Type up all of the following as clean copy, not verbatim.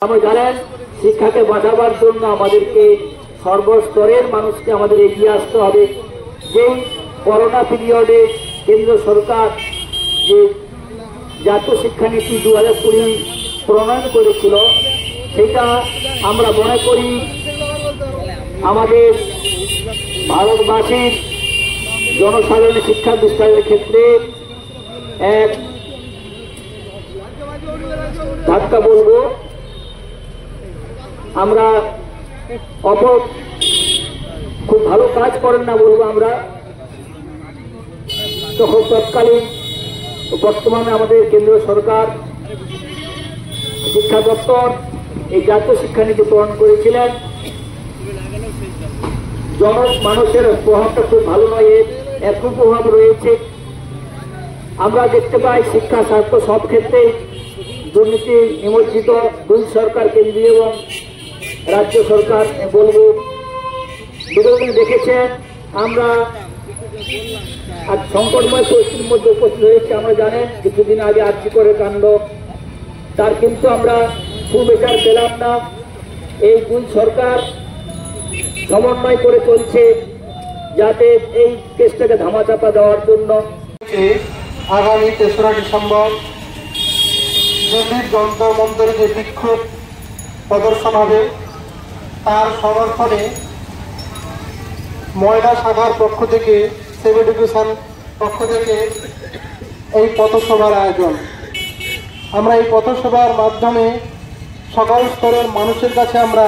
আমরা জানেন শিক্ষাকে বাঁচাবার জন্য আমাদেরকে সর্বস্তরের মানুষকে আমাদের এগিয়ে আসতে হবে। যেই করোনা পিরিয়ডে কেন্দ্র সরকার যে জাতীয় শিক্ষানীতি 2020 প্রণয়ন করেছিল, সেটা আমরা মনে করি আমাদের ভারতবাসীর জনসাধারণের শিক্ষা বিস্তারের ক্ষেত্রে এক ধাক্কা বলবো। আমরা খুব ভালো কাজ করেন না বলবো আমরা, তখন তৎকালীন বর্তমানে আমাদের কেন্দ্রীয় সরকার শিক্ষা দপ্তর এই জাতীয় শিক্ষানীতি প্রণয়ন করেছিলেন। মানুষের প্রভাবটা খুব ভালো নয়, এর কুপ্রভাব রয়েছে। আমরা দেখতে পাই শিক্ষা স্বাস্থ্য সব ক্ষেত্রে দুর্নীতি নিমজ্জিত দুই সরকার, কেন্দ্রীয় এবং রাজ্য সরকার বলবো। বিগতদিন দেখেছেন আমরা আজ সংকটময় পরিস্থিতির মধ্যে উপস্থিত হয়েছে। আমরা জানেন কিছুদিন আগে আর্জি করে কাণ্ড, তার কিন্তু আমরা সুবিচার পেলাম না। এই দুই সরকার সমন্বয় করে চলছে যাতে এই কেসটাকে ধামাচাপা দেওয়ার জন্য। আগামী 3রা ডিসেম্বর দিল্লির যন্তর মন্তরে যে বিক্ষোভ প্রদর্শন হবে, তার সমর্থনে ময়লা শাখার পক্ষ থেকে, সিভিল এডুকেশন পক্ষ থেকে এই পথসভার আয়োজন। আমরা এই পথসভার মাধ্যমে সকল স্তরের মানুষের কাছে আমরা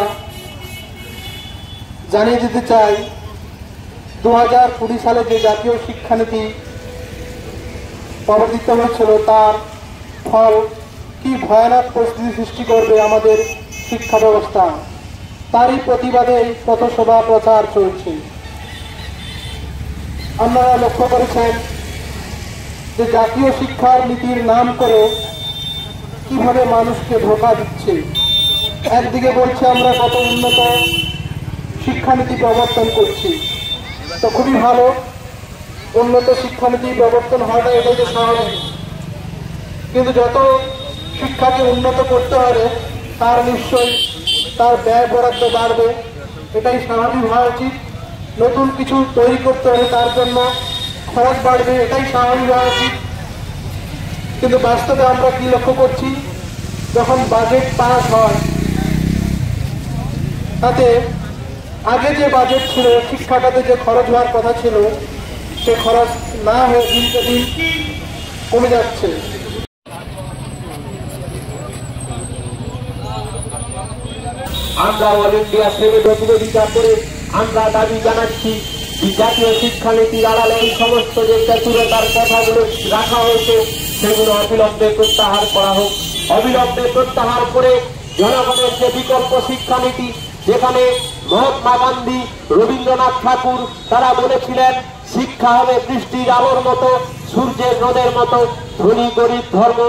জানিয়ে দিতে চাই 2020 সালে যে জাতীয় শিক্ষানীতি প্রবর্তিত হয়েছিল, তার ফল কি ভয়ানক পরিস্থিতি সৃষ্টি করবে আমাদের শিক্ষা ব্যবস্থা, তারই প্রতিবাদে এই পথসভা প্রচার চলছে। আপনারা লক্ষ্য করেছেন যে জাতীয় শিক্ষার নীতির নাম করে কিভাবে মানুষকে ধোঁকা দিচ্ছে। একদিকে বলছে আমরা কত উন্নত শিক্ষানীতি প্রবর্তন করছি, তো খুবই ভালো, উন্নত শিক্ষানীতি প্রবর্তন হওয়াটা এটাই তো স্বাভাবিক। কিন্তু যত শিক্ষাকে উন্নত করতে হবে তার নিশ্চয়ই তার ব্যয় বরাদ্দ বাড়বে, এটাই স্বাভাবিক হওয়া উচিত। নতুন কিছু তৈরি করতে হবে, তার জন্য খরচ বাড়বে, এটাই স্বাভাবিক হওয়া উচিত। কিন্তু বাস্তবে আমরা কি লক্ষ্য করছি, যখন বাজেট পাস হয় তাতে আগে যে বাজেট ছিল, শিক্ষাটাতে যে খরচ হওয়ার কথা ছিল, সে খরচ না হয়ে দিনকে দিন কমে যাচ্ছে। আমরা অল ইন্ডিয়া সেভের বিরোধিতা করে আমরা দাবি জানাচ্ছি জাতীয় শিক্ষানীতির আড়ালে এই সমস্ত যে চতুরতার কথাগুলো রাখা হয়েছে সেগুলো অবিলম্বে প্রত্যাহার করা হোক। অবিলম্বে প্রত্যাহার করে জনগণের যে বিকল্প শিক্ষানীতি, যেখানে মহাত্মা গান্ধী, রবীন্দ্রনাথ ঠাকুর তারা বলেছিলেন শিক্ষা হবে বৃষ্টির আলোর মতো, সূর্যের রোদের মতো, ধনী গরিব ধর্ম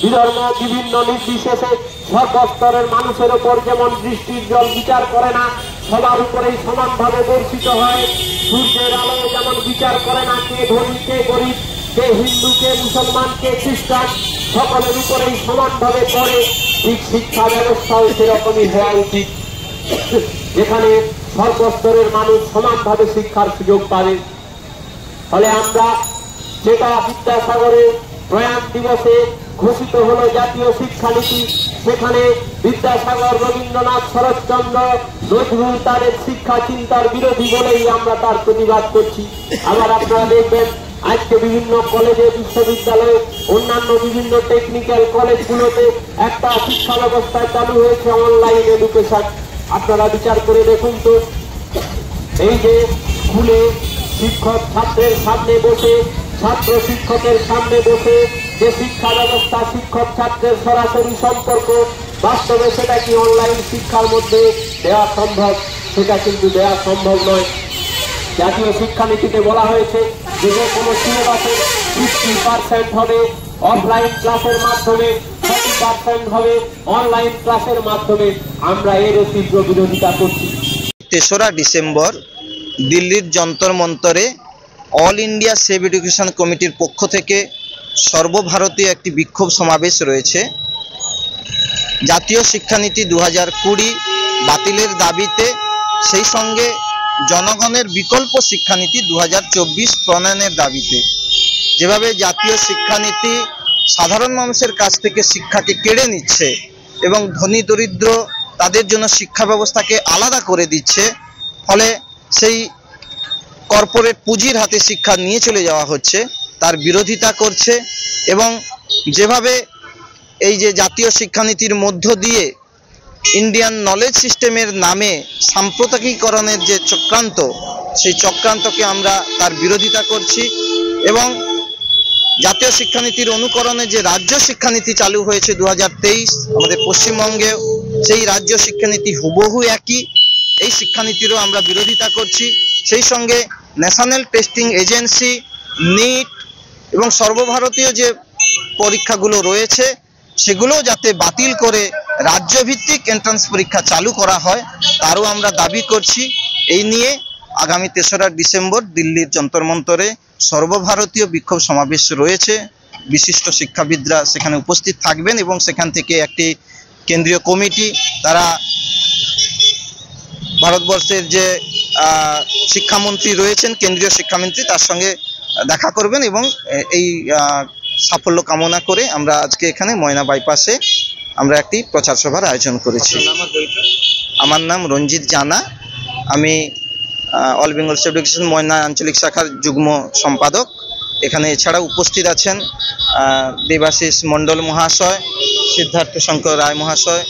বিধর্ম বিভিন্ন নির্বিশেষে সর্বস্তরের মানুষের ওপর যেমন বৃষ্টির জল বিচার করে না, সবার উপরেই সমানভাবে বর্ষিত হয়। সূর্যের আলো যেমন বিচার করে না কে ধনী কে গরিব, কে হিন্দু কে মুসলমান কে খ্রিস্টান, সকলের উপরেই সমানভাবে পড়ে, ঠিক শিক্ষা ব্যবস্থাও সেরকমই হওয়া উচিত, যেখানে সর্বস্তরের মানুষ সমানভাবে শিক্ষার সুযোগ পাবে। ফলে আমরা যেটা বিদ্যাসাগরের প্রয়াণ দিবসে ঘোষিত হলো জাতীয় শিক্ষানীতি, সেখানে বিদ্যাসাগর, রবীন্দ্রনাথ, শরৎচন্দ্র, নজরুল তাদের শিক্ষা চিন্তার বিরোধী বলেই আমরা তার প্রতিবাদ করছি। আবার আপনারা দেখবেন আজকে বিভিন্ন কলেজে, বিশ্ববিদ্যালয়ে, অন্যান্য বিভিন্ন টেকনিক্যাল কলেজগুলোতে একটা শিক্ষা ব্যবস্থা চালু হয়েছে অনলাইন এডুকেশন। আপনারা বিচার করে দেখুন তো, এই যে স্কুলে শিক্ষক ছাত্রের সামনে বসে, ছাত্র শিক্ষকের সামনে বসে যে শিক্ষা ব্যবস্থা, শিক্ষক ছাত্রের সরাসরি সম্পর্ক, বাস্তবে সেটা কি অনলাইন শিক্ষার মধ্যে দেওয়া সম্ভব? সেটা কিন্তু দেওয়া সম্ভব নয়। জাতীয় শিক্ষানীতিতে বলা হয়েছে যে কোনো সিলেবাসে 50% হবে অফলাইন ক্লাসের মাধ্যমে, 30% হবে অনলাইন ক্লাসের মাধ্যমে। আমরা এর তীব্র বিরোধিতা করছি। 3রা ডিসেম্বর দিল্লির যন্তর মন্তরে অল ইন্ডিয়া সেভ এডুকেশন কমিটির পক্ষ থেকে সর্বভারতীয় একটি বিক্ষোভ সমাবেশ রয়েছে। জাতীয় শিক্ষানীতি 2020 বাতিলের দাবিতে, সেই সঙ্গে জনগণের বিকল্প শিক্ষানীতি 2024 প্রণয়নের দাবিতে। যেভাবে জাতীয় শিক্ষানীতি সাধারণ মানুষের কাছ থেকে শিক্ষাকে কেড়ে নিচ্ছে এবং ধনী দরিদ্র তাদের জন্য শিক্ষা ব্যবস্থাকে আলাদা করে দিচ্ছে, ফলে সেই কর্পোরেট পুঁজির হাতে শিক্ষা নিয়ে চলে যাওয়া হচ্ছে, তার বিরোধিতা করছে। এবং যেভাবে এই যে জাতীয় শিক্ষানীতির মধ্য দিয়ে ইন্ডিয়ান নলেজ সিস্টেমের নামে সাম্প্রদায়িকরণের যে চক্রান্ত, সেই চক্রান্তকে আমরা তার বিরোধিতা করছি। এবং জাতীয় শিক্ষানীতির অনুকরণে যে রাজ্য শিক্ষানীতি চালু হয়েছে 2023 আমাদের পশ্চিমবঙ্গে, সেই রাজ্য শিক্ষানীতি হুবহু একই, এই শিক্ষানীতিরও আমরা বিরোধিতা করছি। সেই সঙ্গে ন্যাশনাল টেস্টিং এজেন্সি, নিট এবং সর্বভারতীয় যে পরীক্ষাগুলো রয়েছে সেগুলো যাতে বাতিল করে রাজ্যভিত্তিক এন্ট্রান্স পরীক্ষা চালু করা হয়, তারও আমরা দাবি করছি। এই নিয়ে আগামী 3রা ডিসেম্বর দিল্লির যন্তর মন্তরে সর্বভারতীয় বিক্ষোভ সমাবেশ রয়েছে। বিশিষ্ট শিক্ষাবিদরা সেখানে উপস্থিত থাকবেন এবং সেখান থেকে একটি কেন্দ্রীয় কমিটি, তারা ভারতবর্ষের যে শিক্ষামন্ত্রী রয়েছেন, কেন্দ্রীয় শিক্ষামন্ত্রী, তার সঙ্গে দেখা করবেন এবং এই সাফল্য কামনা করে আমরা আজকে এখানে ময়না বাইপাসে আমরা একটি প্রচার সভার আয়োজন করেছি। আমার নাম রঞ্জিত জানা, আমি অল বেঙ্গল স্টেট এডুকেশন ময়না আঞ্চলিক শাখার যুগ্ম সম্পাদক। এখানে এছাড়া উপস্থিত আছেন দেবাশিস মণ্ডল মহাশয়, সিদ্ধার্থ শঙ্কর রায় মহাশয়,